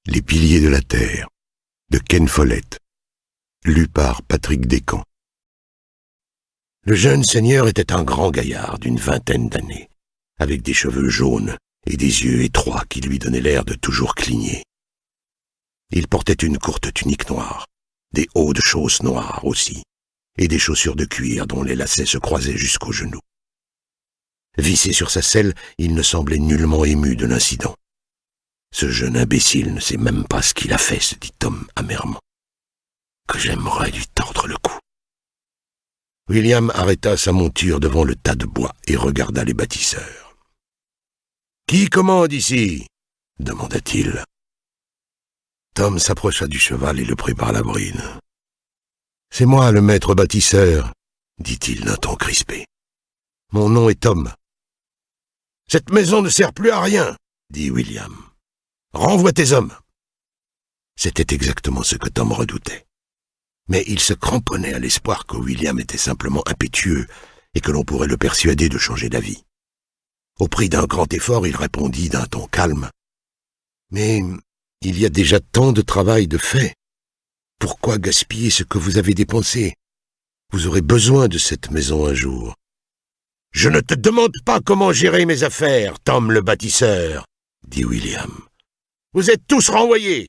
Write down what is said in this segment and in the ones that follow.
Les piliers de la terre, de Ken Follett, lu par Patrick Descamps. Le jeune seigneur était un grand gaillard d'une vingtaine d'années, avec des cheveux jaunes et des yeux étroits qui lui donnaient l'air de toujours cligner. Il portait une courte tunique noire, des hauts de chausses noires aussi, et des chaussures de cuir dont les lacets se croisaient jusqu'aux genoux. Vissé sur sa selle, il ne semblait nullement ému de l'incident. Ce jeune imbécile ne sait même pas ce qu'il a fait, se dit Tom amèrement. Que j'aimerais lui tordre le cou. William arrêta sa monture devant le tas de bois et regarda les bâtisseurs. « Qui commande ici ?» demanda-t-il. Tom s'approcha du cheval et le prit par la bride. « C'est moi, le maître bâtisseur, » dit-il d'un ton crispé. « Mon nom est Tom. »« Cette maison ne sert plus à rien, » dit William. « Renvoie tes hommes. » C'était exactement ce que Tom redoutait. Mais il se cramponnait à l'espoir que William était simplement impétueux et que l'on pourrait le persuader de changer d'avis. Au prix d'un grand effort, il répondit d'un ton calme. « Mais il y a déjà tant de travail de fait. Pourquoi gaspiller ce que vous avez dépensé? Vous aurez besoin de cette maison un jour. »« Je ne te demande pas comment gérer mes affaires, Tom le bâtisseur, » dit William. « Vous êtes tous renvoyés !»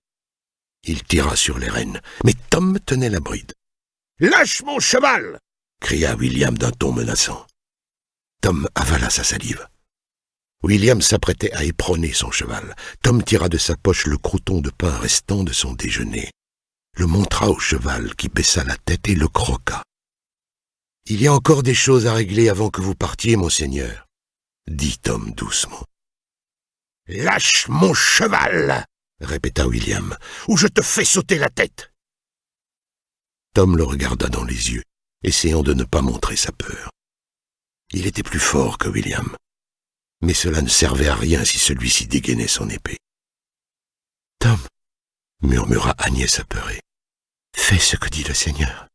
Il tira sur les rênes, mais Tom tenait la bride. « Lâche mon cheval !» cria William d'un ton menaçant. Tom avala sa salive. William s'apprêtait à éperonner son cheval. Tom tira de sa poche le croûton de pain restant de son déjeuner, le montra au cheval qui baissa la tête et le croqua. « Il y a encore des choses à régler avant que vous partiez, monseigneur, » dit Tom doucement. « Lâche mon cheval !» répéta William, « ou je te fais sauter la tête !» Tom le regarda dans les yeux, essayant de ne pas montrer sa peur. Il était plus fort que William, mais cela ne servait à rien si celui-ci dégainait son épée. « Tom, » murmura Agnès apeurée, « fais ce que dit le Seigneur. »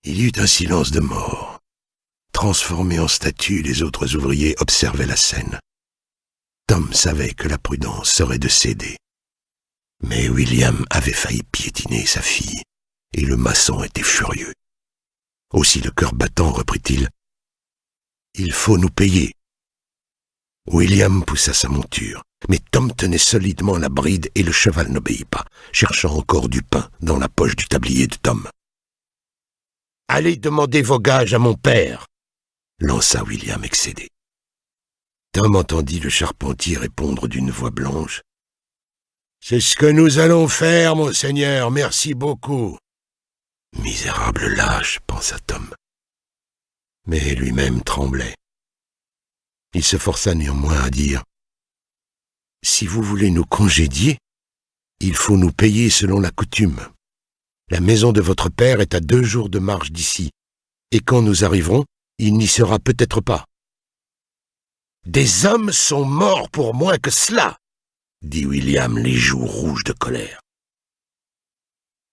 Il y eut un silence de mort. Transformés en statues, les autres ouvriers observaient la scène. Tom savait que la prudence serait de céder. Mais William avait failli piétiner sa fille, et le maçon était furieux. Aussi le cœur battant reprit-il, « Il faut nous payer. » William poussa sa monture, mais Tom tenait solidement la bride et le cheval n'obéit pas, cherchant encore du pain dans la poche du tablier de Tom. « Allez demander vos gages à mon père !» lança William excédé. Tom entendit le charpentier répondre d'une voix blanche. « C'est ce que nous allons faire, monseigneur, merci beaucoup. »« Misérable lâche, » pensa Tom. Mais lui-même tremblait. Il se força néanmoins à dire « Si vous voulez nous congédier, il faut nous payer selon la coutume. La maison de votre père est à 2 jours de marche d'ici, et quand nous arriverons, il n'y sera peut-être pas. »« Des hommes sont morts pour moins que cela !» dit William, les joues rouges de colère.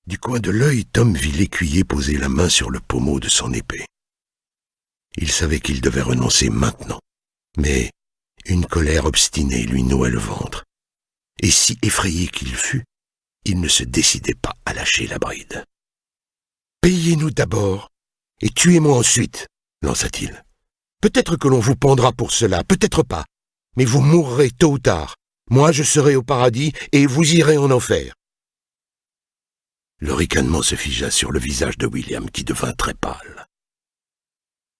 Du coin de l'œil, Tom vit l'écuyer poser la main sur le pommeau de son épée. Il savait qu'il devait renoncer maintenant, mais une colère obstinée lui nouait le ventre, et si effrayé qu'il fût, il ne se décidait pas à lâcher la bride. « Payez-nous d'abord, et tuez-moi ensuite, » lança-t-il. « Peut-être que l'on vous pendra pour cela, peut-être pas, mais vous mourrez tôt ou tard. Moi, je serai au paradis, et vous irez en enfer. » Le ricanement se figea sur le visage de William, qui devint très pâle.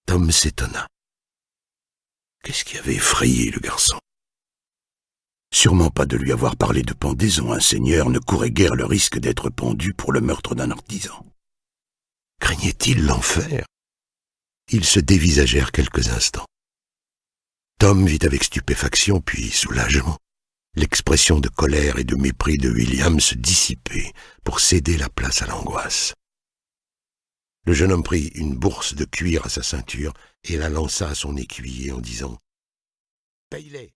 Tom s'étonna. Qu'est-ce qui avait effrayé le garçon? Sûrement pas de lui avoir parlé de pendaison. Un seigneur ne courait guère le risque d'être pendu pour le meurtre d'un artisan. Craignait-il l'enfer? Ils se dévisagèrent quelques instants. Tom vit avec stupéfaction, puis soulagement, l'expression de colère et de mépris de William se dissiper pour céder la place à l'angoisse. Le jeune homme prit une bourse de cuir à sa ceinture et la lança à son écuyer en disant « Paye-les !